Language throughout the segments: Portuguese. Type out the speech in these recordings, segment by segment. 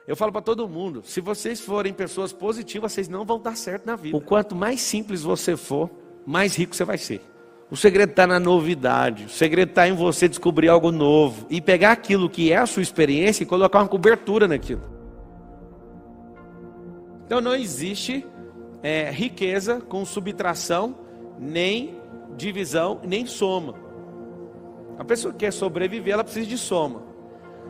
Eu falo para todo mundo, se vocês forem pessoas positivas, vocês não vão dar certo na vida. O quanto mais simples você for, mais rico você vai ser. O segredo está na novidade, o segredo está em você descobrir algo novo e pegar aquilo que é a sua experiência e colocar uma cobertura naquilo. Então não existe riqueza com subtração, nem divisão, nem soma. A pessoa que quer sobreviver, ela precisa de soma.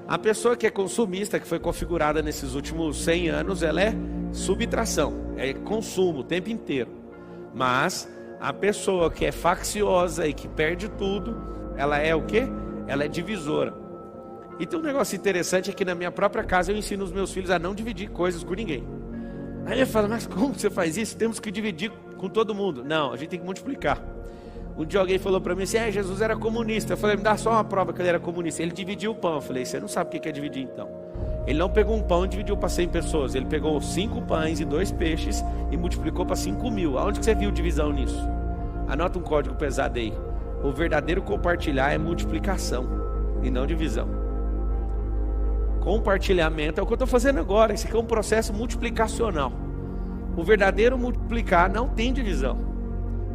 A pessoa que é consumista, que foi configurada nesses últimos 100 anos, ela é subtração, é consumo o tempo inteiro. Mas a pessoa que é facciosa e que perde tudo, ela é o quê? Ela é divisora. E tem um negócio interessante é que na minha própria casa eu ensino os meus filhos a não dividir coisas com ninguém. Aí ele fala, mas como você faz isso? Temos que dividir com todo mundo. Não, a gente tem que multiplicar. Um dia alguém falou para mim assim, Jesus era comunista. Eu falei, me dá só uma prova que ele era comunista. Ele dividiu o pão. Eu falei, você não sabe o que é dividir então. Ele não pegou um pão e dividiu para 100 pessoas. Ele pegou 5 pães e 2 peixes e multiplicou para 5.000. Aonde que você viu divisão nisso? Anota um código pesado aí. O verdadeiro compartilhar é multiplicação e não divisão. Compartilhamento é o que eu estou fazendo agora. Esse aqui é um processo multiplicacional. O verdadeiro multiplicar não tem divisão.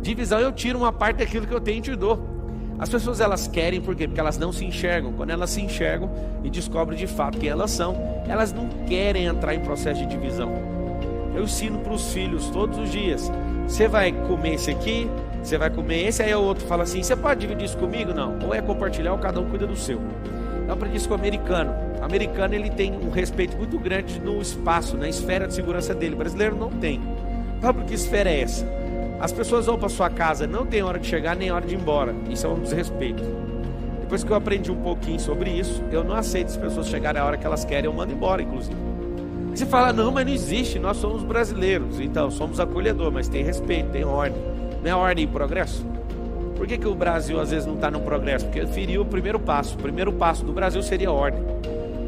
Divisão eu tiro uma parte daquilo que eu tenho e te dou. As pessoas elas querem, por quê? Porque elas não se enxergam. Quando elas se enxergam e descobrem de fato quem elas são, elas não querem entrar em processo de divisão. Eu ensino para os filhos todos os dias. Você vai comer esse aqui, você vai comer esse, aí o outro fala assim, você pode dividir isso comigo? Não. Ou é compartilhar ou cada um cuida do seu. Eu aprendi isso com o americano. O americano ele tem um respeito muito grande no espaço, na esfera de segurança dele. O brasileiro não tem. Sabe que esfera é essa? As pessoas vão para sua casa, não tem hora de chegar nem hora de ir embora. Isso é um desrespeito. Depois que eu aprendi um pouquinho sobre isso, eu não aceito as pessoas chegarem a hora que elas querem, eu mando embora, inclusive. E você fala, não, mas não existe, nós somos brasileiros. Então, somos acolhedor, mas tem respeito, tem ordem. Não é ordem e progresso? Por que o Brasil às vezes não está no progresso? Porque feriu o primeiro passo. O primeiro passo do Brasil seria ordem.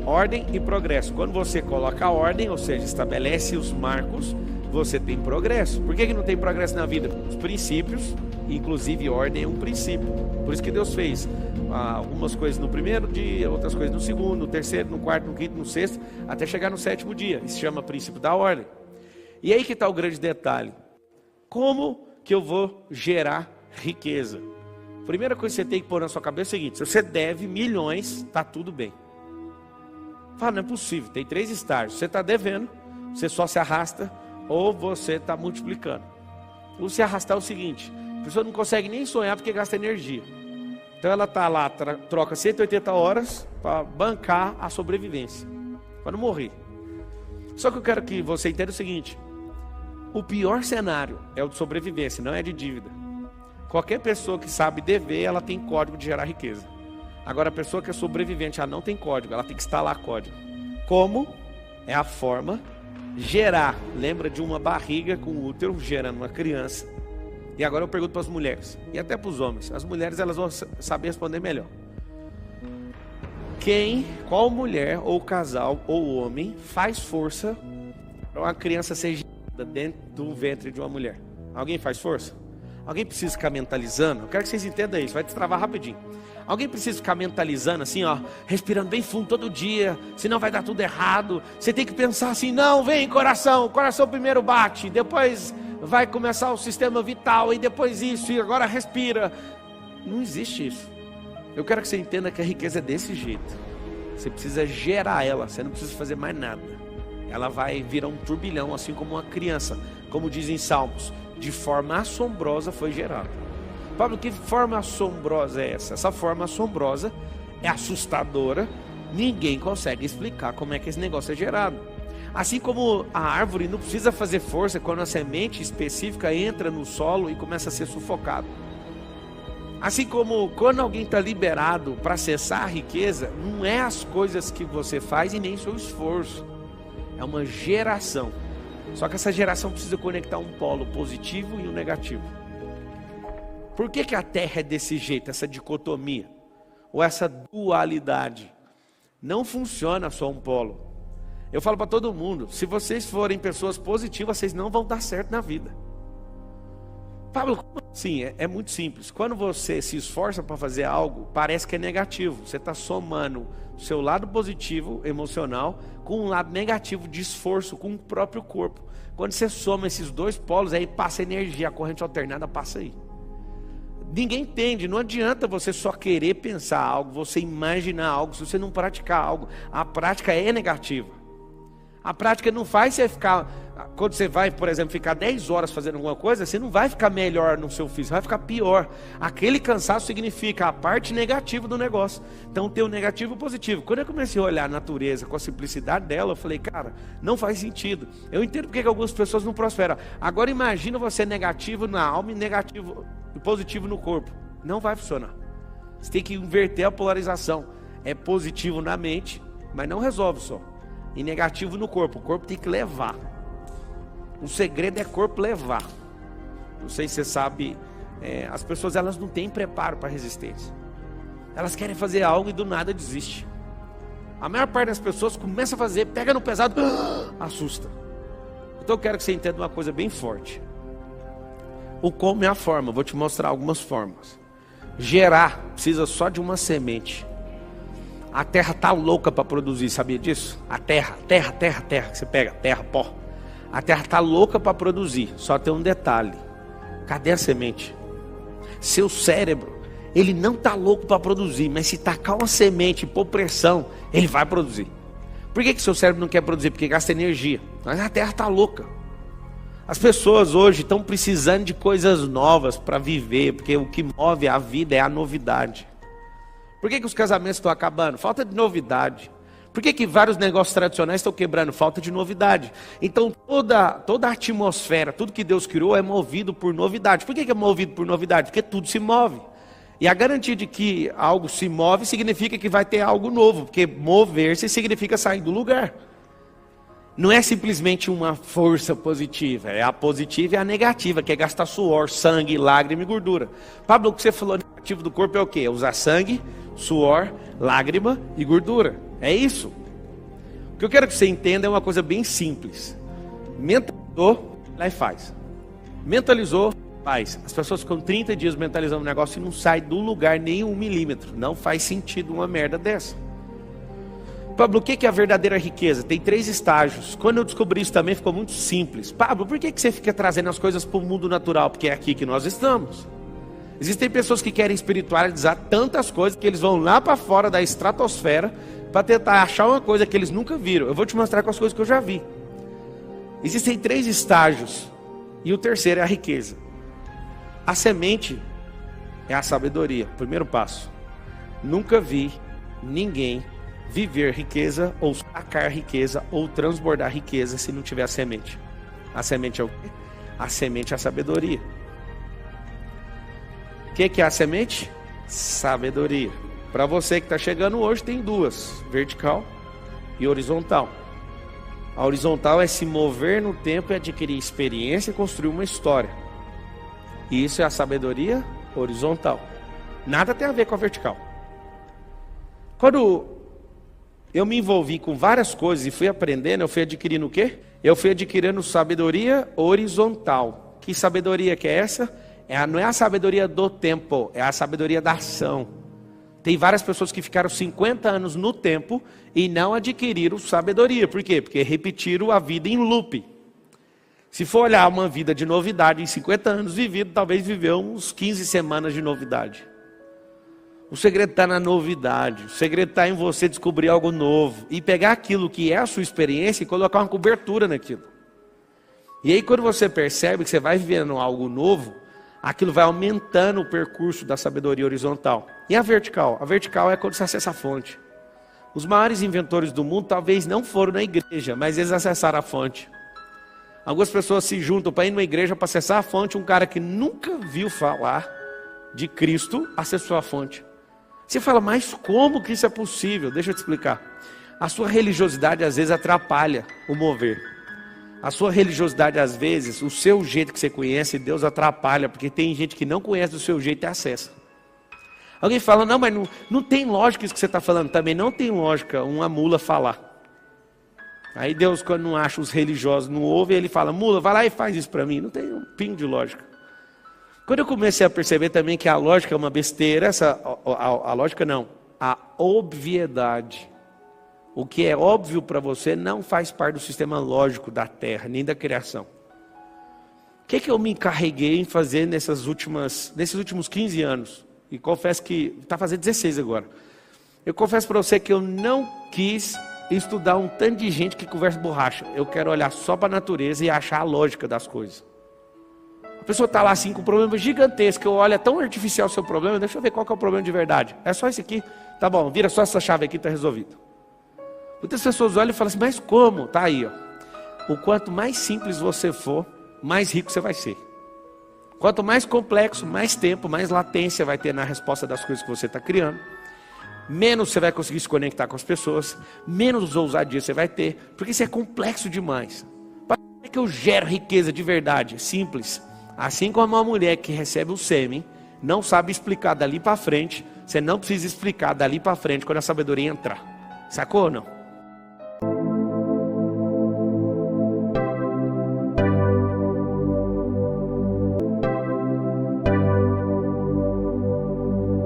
Ordem e progresso. Quando você coloca a ordem, ou seja, estabelece os marcos, você tem progresso. Por que não tem progresso na vida? Os princípios, inclusive ordem é um princípio. Por isso que Deus fez algumas coisas no primeiro dia, outras coisas no segundo, no terceiro, no quarto, no quinto, no sexto, até chegar no 7º dia. Isso se chama princípio da ordem. E aí que está o grande detalhe. Como que eu vou gerar riqueza? Primeira coisa que você tem que pôr na sua cabeça é o seguinte, se você deve milhões, está tudo bem. Fala, não é possível, tem 3 estágios. Você está devendo, você só se arrasta, ou você está multiplicando. O se arrastar é o seguinte, a pessoa não consegue nem sonhar porque gasta energia. Então ela está lá, troca 180 horas para bancar a sobrevivência, para não morrer. Só que eu quero que você entenda o seguinte, o pior cenário é o de sobrevivência, não é de dívida. Qualquer pessoa que sabe dever, ela tem código de gerar riqueza. Agora a pessoa que é sobrevivente, ela não tem código, ela tem que instalar código. Como? É a forma gerar, lembra de uma barriga com útero gerando uma criança. E agora eu pergunto para as mulheres e até para os homens. As mulheres elas vão saber responder melhor. Qual mulher ou casal ou homem faz força para uma criança ser gerada dentro do ventre de uma mulher? Alguém faz força? Alguém precisa ficar mentalizando? Eu quero que vocês entendam isso, vai destravar rapidinho. Alguém precisa ficar mentalizando assim, ó, respirando bem fundo todo dia, senão vai dar tudo errado. Você tem que pensar assim, não, vem coração, o coração primeiro bate, depois vai começar o sistema vital, e depois isso, e agora respira. Não existe isso. Eu quero que você entenda que a riqueza é desse jeito. Você precisa gerar ela, você não precisa fazer mais nada. Ela vai virar um turbilhão, assim como uma criança, como dizem Salmos, de forma assombrosa foi gerada. Pablo, que forma assombrosa é essa? Essa forma assombrosa é assustadora. Ninguém consegue explicar como é que esse negócio é gerado. Assim como a árvore não precisa fazer força quando a semente específica entra no solo e começa a ser sufocado. Assim como quando alguém está liberado para acessar a riqueza, não é as coisas que você faz e nem seu esforço. É uma geração. Só que essa geração precisa conectar um polo positivo e um negativo. Por que a Terra é desse jeito, essa dicotomia? Ou essa dualidade? Não funciona só um polo. Eu falo para todo mundo, se vocês forem pessoas positivas, vocês não vão dar certo na vida. Pablo, como assim? É muito simples. Quando você se esforça para fazer algo, parece que é negativo. Você está somando seu lado positivo, emocional, com um lado negativo de esforço com o próprio corpo. Quando você soma esses dois polos, aí passa energia, a corrente alternada passa aí. Ninguém entende, não adianta você só querer pensar algo, você imaginar algo, se você não praticar algo. A prática é negativa. A prática não faz você ficar, quando você vai, por exemplo, ficar 10 horas fazendo alguma coisa, você não vai ficar melhor no seu físico, vai ficar pior. Aquele cansaço significa a parte negativa do negócio. Então tem o negativo e o positivo. Quando eu comecei a olhar a natureza com a simplicidade dela, eu falei, cara, não faz sentido. Eu entendo porque que algumas pessoas não prosperam. Agora imagina você negativo na alma e negativo e positivo no corpo. Não vai funcionar. Você tem que inverter a polarização. É positivo na mente, mas não resolve só. E negativo no corpo. O corpo tem que levar. O segredo é corpo levar. Não sei se você sabe, as pessoas elas não têm preparo para resistência. Elas querem fazer algo e do nada desiste. A maior parte das pessoas começa a fazer, pega no pesado, assusta. Então eu quero que você entenda uma coisa bem forte. O como é a forma, vou te mostrar algumas formas. Gerar precisa só de uma semente. A terra está louca para produzir, sabia disso? A terra, que você pega, terra, pó. A terra está louca para produzir, só tem um detalhe. Cadê a semente? Seu cérebro, ele não está louco para produzir, mas se tacar uma semente e pôr pressão, ele vai produzir. Por que seu cérebro não quer produzir? Porque gasta energia. Mas a terra está louca. As pessoas hoje estão precisando de coisas novas para viver, porque o que move a vida é a novidade. Por que os casamentos estão acabando? Falta de novidade. Por que vários negócios tradicionais estão quebrando? Falta de novidade. Então toda a atmosfera, tudo que Deus criou é movido por novidade. Por que é movido por novidade? Porque tudo se move. E a garantia de que algo se move significa que vai ter algo novo. Porque mover-se significa sair do lugar. Não é simplesmente uma força positiva. É a positiva e a negativa, que é gastar suor, sangue, lágrima e gordura. Pablo, o que você falou negativo do corpo é o quê? É usar sangue, suor, lágrima e gordura. É isso. O que eu quero que você entenda é uma coisa bem simples. Mentalizou, lá e faz. Mentalizou, faz. As pessoas ficam 30 dias mentalizando o negócio e não sai do lugar nem 1 milímetro. Não faz sentido uma merda dessa. Pablo, o que é a verdadeira riqueza? Tem 3 estágios. Quando eu descobri isso também ficou muito simples. Pablo, por que você fica trazendo as coisas para o mundo natural? Porque é aqui que nós estamos. Existem pessoas que querem espiritualizar tantas coisas que eles vão lá para fora da estratosfera para tentar achar uma coisa que eles nunca viram. Eu vou te mostrar com as coisas que eu já vi. Existem 3 estágios. E o terceiro é a riqueza. A semente é a sabedoria. Primeiro passo. Nunca vi ninguém viver riqueza, ou sacar riqueza, ou transbordar riqueza se não tiver a semente. A semente é o quê? A semente é a sabedoria. O que é a semente? Sabedoria. Para você que está chegando hoje, tem 2, vertical e horizontal. A horizontal é se mover no tempo e adquirir experiência e construir uma história. E isso é a sabedoria horizontal. Nada tem a ver com a vertical. Quando eu me envolvi com várias coisas e fui aprendendo, eu fui adquirindo o quê? Eu fui adquirindo sabedoria horizontal. Que sabedoria que é essa? Não é a sabedoria do tempo, é a sabedoria da ação. Tem várias pessoas que ficaram 50 anos no tempo e não adquiriram sabedoria. Por quê? Porque repetiram a vida em loop. Se for olhar uma vida de novidade em 50 anos vivido, talvez viveu uns 15 semanas de novidade. O segredo está na novidade. O segredo está em você descobrir algo novo e pegar aquilo que é a sua experiência e colocar uma cobertura naquilo. E aí quando você percebe que você vai vivendo algo novo, aquilo vai aumentando o percurso da sabedoria horizontal. E a vertical? A vertical é quando você acessa a fonte. Os maiores inventores do mundo talvez não foram na igreja, mas eles acessaram a fonte. Algumas pessoas se juntam para ir numa igreja para acessar a fonte. Um cara que nunca viu falar de Cristo acessou a fonte. Você fala, mas como que isso é possível? Deixa eu te explicar. A sua religiosidade às vezes atrapalha o mover. A sua religiosidade às vezes, o seu jeito que você conhece, Deus atrapalha, porque tem gente que não conhece do seu jeito e acessa. Alguém fala, não, mas não tem lógica isso que você está falando. Também não tem lógica uma mula falar. Aí Deus, quando não acha os religiosos, não ouve, ele fala, mula, vai lá e faz isso para mim. Não tem um pingo de lógica. Quando eu comecei a perceber também que a lógica é uma besteira, a lógica não, a obviedade. O que é óbvio para você não faz parte do sistema lógico da Terra, nem da criação. O que eu me encarreguei em fazer nesses últimos 15 anos? E confesso que está fazendo 16 agora. Eu confesso para você que eu não quis estudar um tanto de gente que conversa borracha. Eu quero olhar só para a natureza e achar a lógica das coisas. A pessoa está lá assim com um problema gigantesco. Eu olho, é tão artificial o seu problema. Deixa eu ver qual que é o problema de verdade. É só esse aqui? Tá bom, vira só essa chave aqui, está resolvido. Muitas pessoas olham e falam assim, mas como? Tá aí, ó. O quanto mais simples você for, mais rico você vai ser. Quanto mais complexo, mais tempo, mais latência vai ter na resposta das coisas que você está criando. Menos você vai conseguir se conectar com as pessoas, menos ousadia você vai ter, porque isso é complexo demais. Como é que eu gero riqueza de verdade? Simples. Assim como uma mulher que recebe o sêmen, não sabe explicar dali para frente, você não precisa explicar dali para frente quando a sabedoria entrar. Sacou ou não?